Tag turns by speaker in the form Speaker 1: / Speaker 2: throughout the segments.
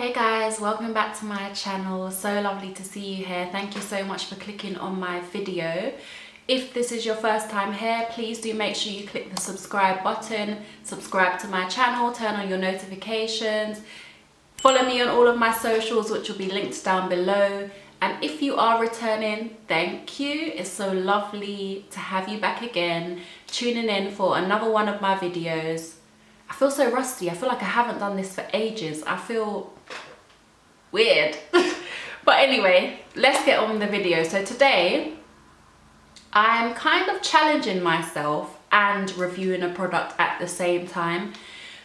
Speaker 1: Hey guys, welcome back to my channel. So lovely to see you here. Thank you so much for clicking on my video. If this is your first time here, please do make sure you click the subscribe button, subscribe to my channel, turn on your notifications, follow me on all of my socials, which will be linked down below. And if you are returning, thank you. It's so lovely to have you back again, tuning in for another one of my videos. I feel so rusty. I feel like I haven't done this for ages. I feel weird. But anyway, let's get on with the video. So today, I'm kind of challenging myself and reviewing a product at the same time.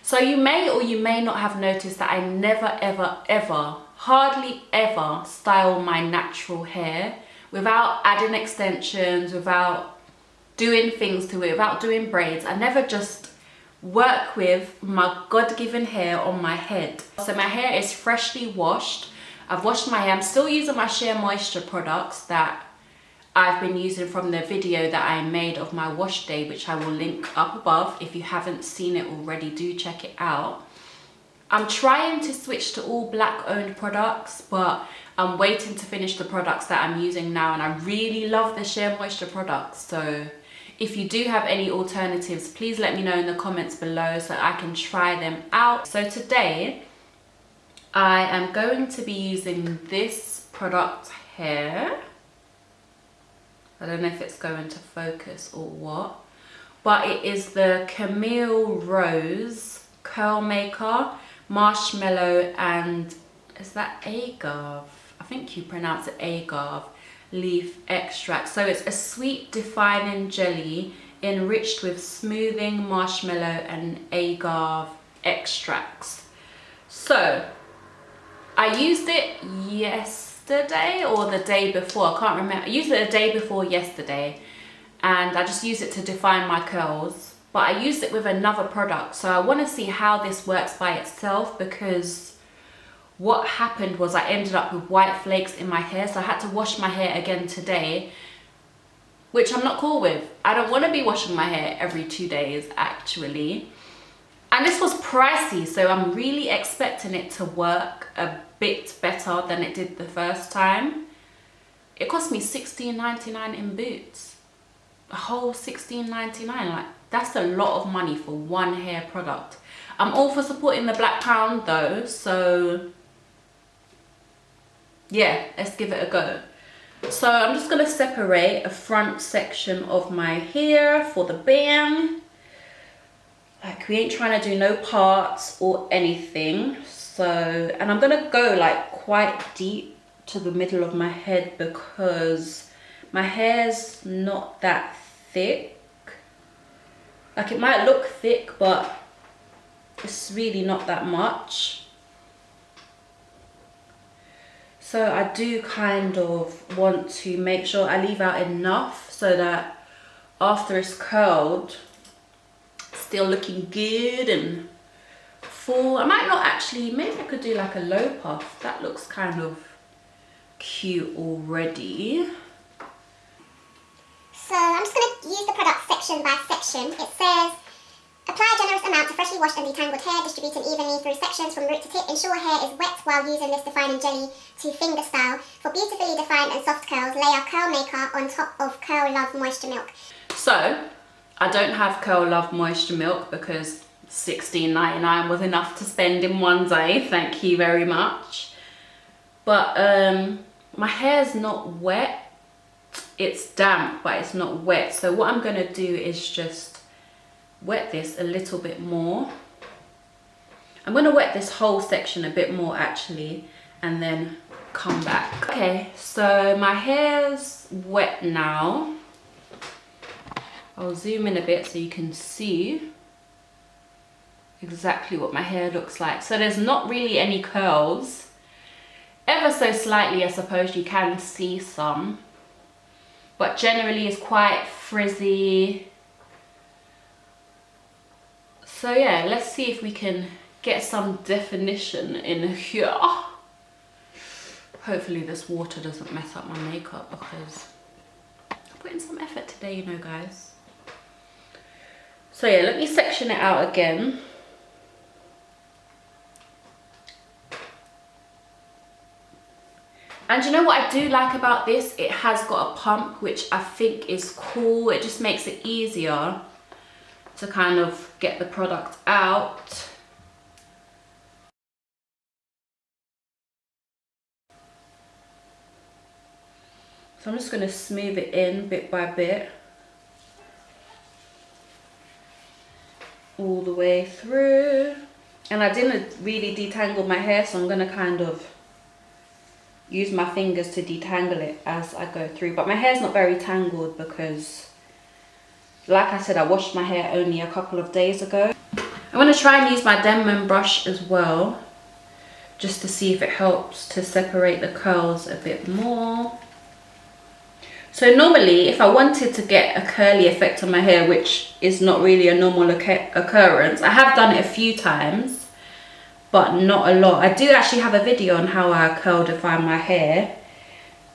Speaker 1: So you may or you may not have noticed that I never, ever, ever, hardly ever style my natural hair without adding extensions, without doing things to it, without doing braids. I never just work with my God-given hair on my head. So my hair is freshly washed. I've washed my hair. I'm still using my Shea moisture products that I've been using from the video that I made of my wash day, which I will link up above. If you haven't seen it already, do check it out. I'm trying to switch to all black owned products, but I'm waiting to finish the products that I'm using now, and I really love the Shea moisture products. So if you do have any alternatives, please let me know in the comments below so I can try them out. So today, I am going to be using this product here. I don't know if it's going to focus or what, but it is the Camille Rose Curl Maker, Marshmallow, and is that agave? I think you pronounce it agave. Leaf extract. So it's a sweet defining jelly enriched with smoothing marshmallow and agave extracts. So I used it yesterday or the day before, I can't remember. I used it the day before yesterday, and I just used it to define my curls, but I used it with another product. So I want to see how this works by itself, because what happened was I ended up with white flakes in my hair, so I had to wash my hair again today, which I'm not cool with. I don't want to be washing my hair every 2 days actually. And this was pricey, so I'm really expecting it to work a bit better than it did the first time. It cost me $16.99 in Boots. A whole $16.99, like that's a lot of money for one hair product. I'm all for supporting the Black Pound though, so yeah, let's give it a go. So I'm just going to separate a front section of my hair for the bang. Like, we ain't trying to do no parts or anything. So, and I'm going to go like quite deep to the middle of my head because my hair's not that thick. Like, it might look thick, but it's really not that much. So I do kind of want to make sure I leave out enough so that after it's curled, it's still looking good and full. I might not actually, maybe I could do like a low puff. That looks kind of cute already.
Speaker 2: So I'm just going to use the product section by section. It says, apply a generous amount to freshly washed and detangled hair, distributing evenly through sections from root to tip. Ensure hair is wet while using this defining jelly to finger style. For beautifully defined and soft curls, layer Curl Maker on top of guurrlll Moisture Milk.
Speaker 1: So I don't have guurrlll Moisture Milk because $16.99 was enough to spend in one day. Thank you very much. But my hair's not wet. It's damp, but it's not wet. So what I'm going to do is just wet this a little bit more. I'm going to wet this whole section a bit more actually, and then come back. Okay, so my hair's wet now. I'll zoom in a bit so you can see exactly what my hair looks like. So there's not really any curls. Ever so slightly, I suppose you can see some, but generally it's quite frizzy. So yeah, let's see if we can get some definition in here. Hopefully this water doesn't mess up my makeup because I'm putting some effort today, you know, guys. So yeah, let me section it out again. And you know what I do like about this? It has got a pump, which I think is cool. It just makes it easier to kind of get the product out. So I'm just going to smooth it in bit by bit. All the way through. And I didn't really detangle my hair, so I'm going to kind of use my fingers to detangle it as I go through. But my hair's not very tangled because, like I said, I washed my hair only a couple of days ago. I'm going to try and use my Denman brush as well, just to see if it helps to separate the curls a bit more. So normally, if I wanted to get a curly effect on my hair, which is not really a normal occurrence, I have done it a few times, but not a lot. I do actually have a video on how I curl define my hair,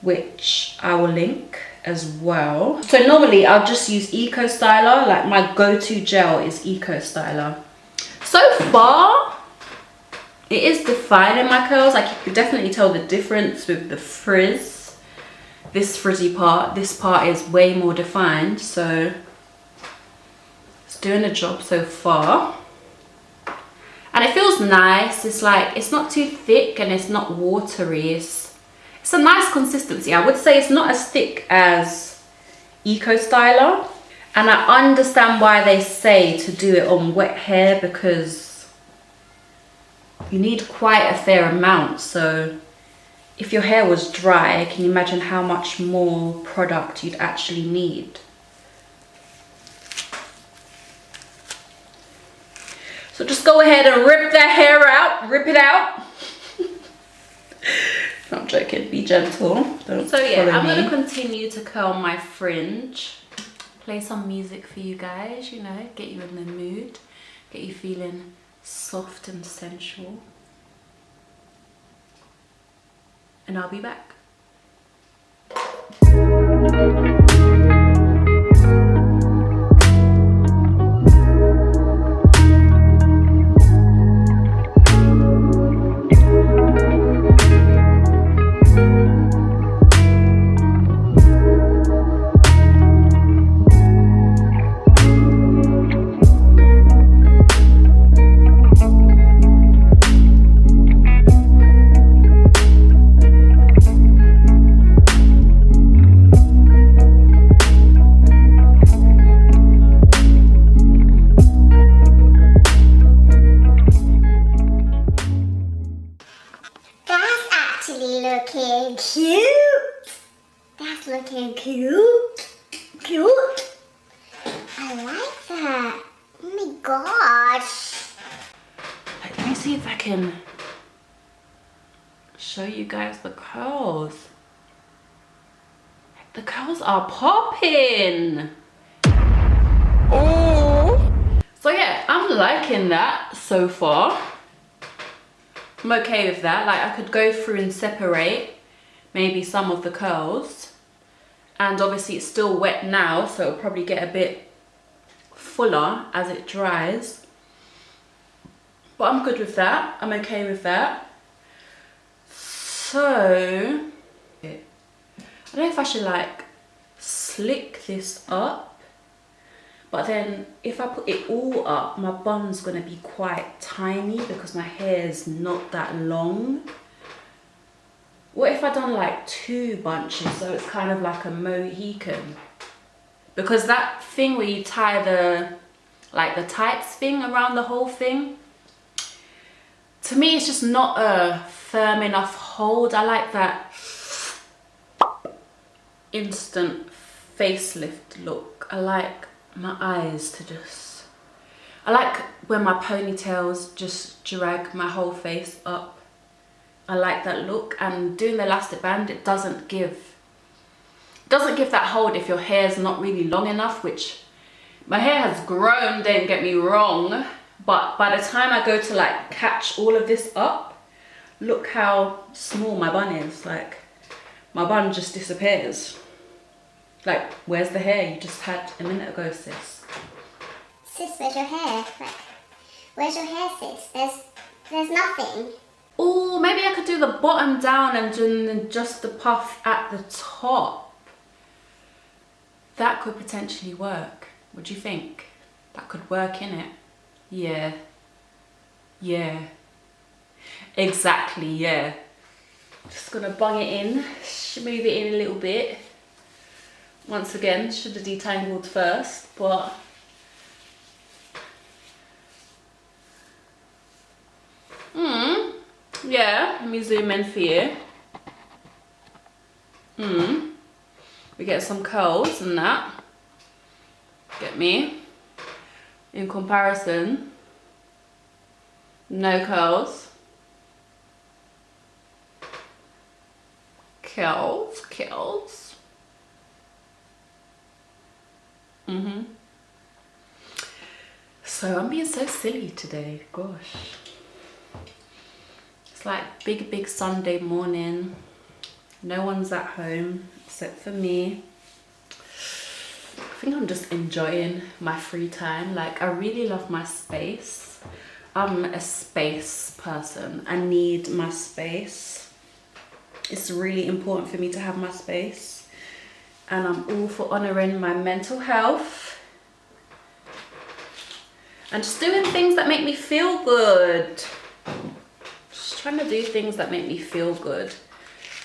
Speaker 1: which I will link as well. So normally I'll just use Eco Styler, like my go-to gel is Eco Styler. So far, it is defining my curls. Like you can definitely tell the difference with the frizz. This frizzy part, this part is way more defined, so it's doing the job so far. And it feels nice. It's like, it's not too thick and it's not watery. It's a nice consistency. I would say it's not as thick as Eco Styler. And I understand why they say to do it on wet hair, because you need quite a fair amount. So if your hair was dry, can you imagine how much more product you'd actually need? So just go ahead and rip that hair out, rip it out. No, I'm joking, be gentle. Don't so yeah, I'm gonna continue to curl my fringe. Play some music for you guys, you know, get you in the mood, get you feeling soft and sensual. And I'll be back.
Speaker 2: Looking cute. That's looking cute. Cute. I like that. Oh my gosh.
Speaker 1: Let me see if I can show you guys the curls. The curls are popping. Oh. So yeah, I'm liking that so far. I'm okay with that. Like I could go through and separate maybe some of the curls, and obviously it's still wet now, so it'll probably get a bit fuller as it dries, but I'm good with that. I'm okay with that. So I don't know if I should like slick this up, but then if I put it all up, my bun's gonna be quite tiny because my hair is not that long. What if I done like 2 bunches, so it's kind of like a Mohican? Because that thing where you tie the, like the tights thing around the whole thing, to me it's just not a firm enough hold. I like that instant facelift look. I like my eyes to just, I like when my ponytails just drag my whole face up. I like that look, and doing the elastic band, it doesn't give that hold if your hair's not really long enough, which my hair has grown, don't get me wrong, but by the time I go to like catch all of this up, look how small my bun is. Like my bun just disappears. Like, where's the hair you just had a minute ago, sis?
Speaker 2: Sis, where's your hair? Like, where's your hair, sis? There's nothing.
Speaker 1: Oh, maybe I could do the bottom down and then just the puff at the top. That could potentially work. What do you think? That could work, innit? Yeah. Yeah. Exactly, yeah. Just gonna bung it in, move it in a little bit. Once again, should have detangled first, but yeah, let me zoom in for you. We get some curls and that. Get me? In comparison, no curls. Curls. So I'm being so silly today, gosh. It's like big Sunday morning. No one's at home except for me. I think I'm just enjoying my free time. Like, I really love my space. I'm a space person. I need my space. It's really important for me to have my space. And I'm all for honouring my mental health. And just doing things that make me feel good. Just trying to do things that make me feel good.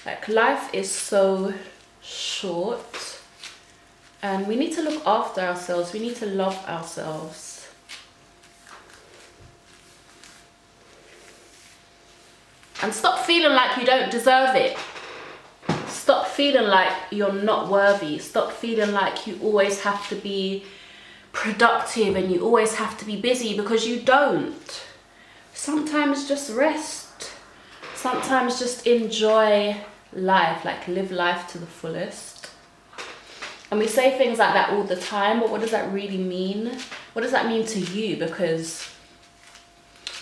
Speaker 1: Like, life is so short. And we need to look after ourselves. We need to love ourselves. And stop feeling like you don't deserve it. Stop feeling like you're not worthy. Stop feeling like you always have to be productive and you always have to be busy, because you don't. Sometimes just rest. Sometimes just enjoy life, like live life to the fullest. And we say things like that all the time, but what does that really mean? What does that mean to you? Because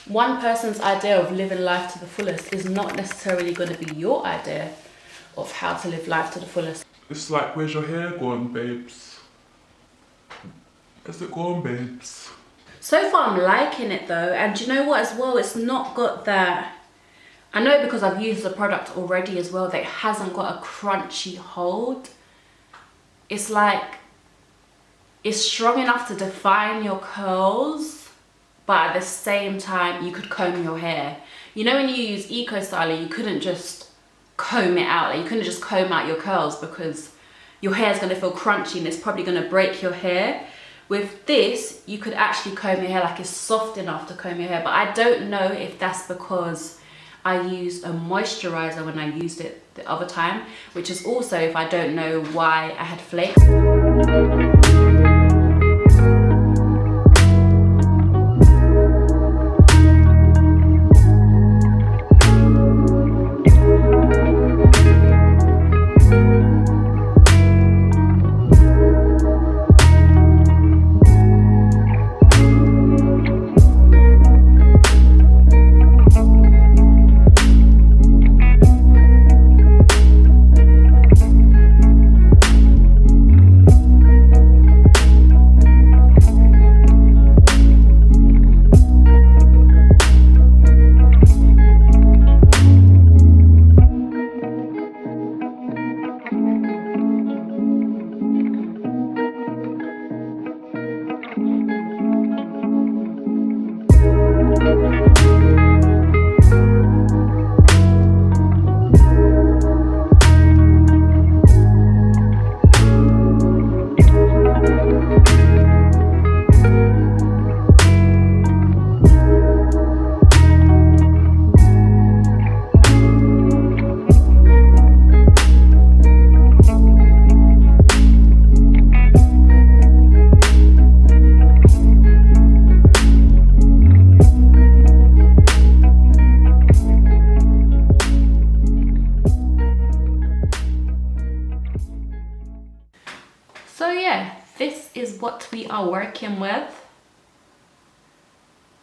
Speaker 1: one person's idea of living life to the fullest is not necessarily going to be your idea of how to live life to the fullest.
Speaker 3: It's like, where's your hair gone, babes? Where's it gone, babes?
Speaker 1: So far I'm liking it though, and do you know what as well? It's not got that, I know because I've used the product already as well, that it hasn't got a crunchy hold. It's like, it's strong enough to define your curls, but at the same time you could comb your hair. You know, when you use Eco Styler, you couldn't just comb it out. Like, you couldn't just comb out your curls because your hair is going to feel crunchy and it's probably going to break your hair. With this, you could actually comb your hair, like it's soft enough to comb your hair. But I don't know if that's because I used a moisturizer when I used it the other time, which is also if I don't know why I had flakes. So yeah, this is what we are working with.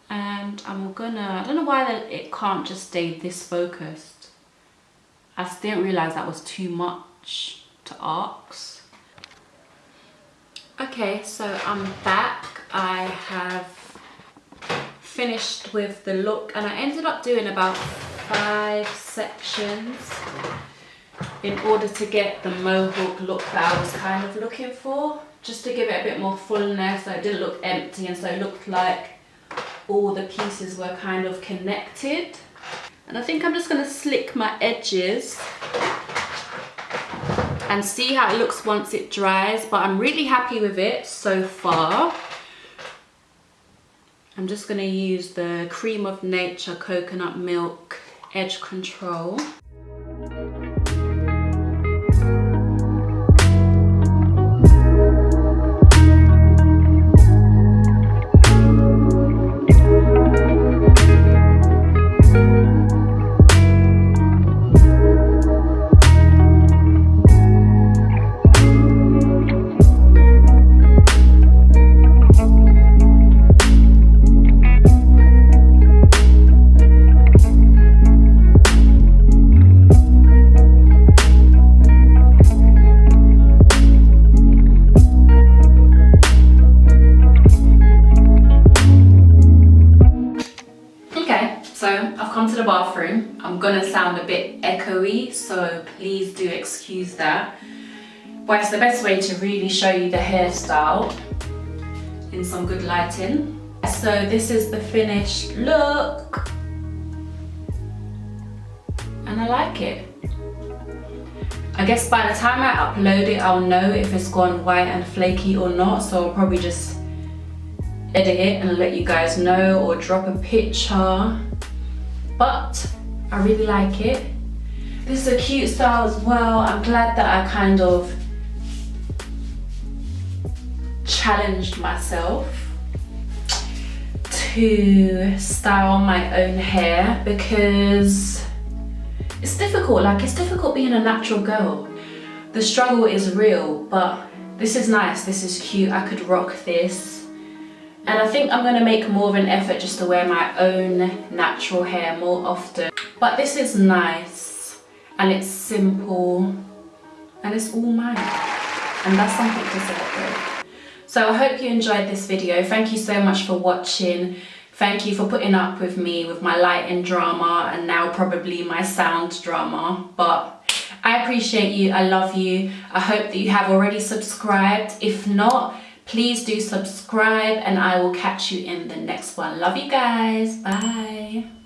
Speaker 1: And I'm gonna, I don't know why it can't just stay this focused. I just didn't realize that was too much to ask. Okay, so I'm back. I have finished with the look and I ended up doing about 5 sections in order to get the mohawk look that I was kind of looking for, just to give it a bit more fullness so it didn't look empty, and so it looked like all the pieces were kind of connected. And I think I'm just going to slick my edges and see how it looks once it dries, but I'm really happy with it so far. I'm just going to use the Cream of Nature Coconut Milk Edge Control. To the bathroom. I'm gonna sound a bit echoey, so please do excuse that, but it's the best way to really show you the hairstyle in some good lighting. So this is the finished look and I like it. I guess by the time I upload it I'll know if it's gone white and flaky or not, so I'll probably just edit it and let you guys know or drop a picture. But I really like it. This is a cute style as well. I'm glad that I kind of challenged myself to style my own hair, because it's difficult. Like, it's difficult being a natural girl. The struggle is real, but this is nice. This is cute. I could rock this. And I think I'm going to make more of an effort just to wear my own natural hair more often. But this is nice, and it's simple, and it's all mine. And that's something to celebrate. So I hope you enjoyed this video. Thank you so much for watching. Thank you for putting up with me with my lighting drama and now probably my sound drama. But I appreciate you. I love you. I hope that you have already subscribed. If not, please do subscribe, and I will catch you in the next one. Love you guys. Bye.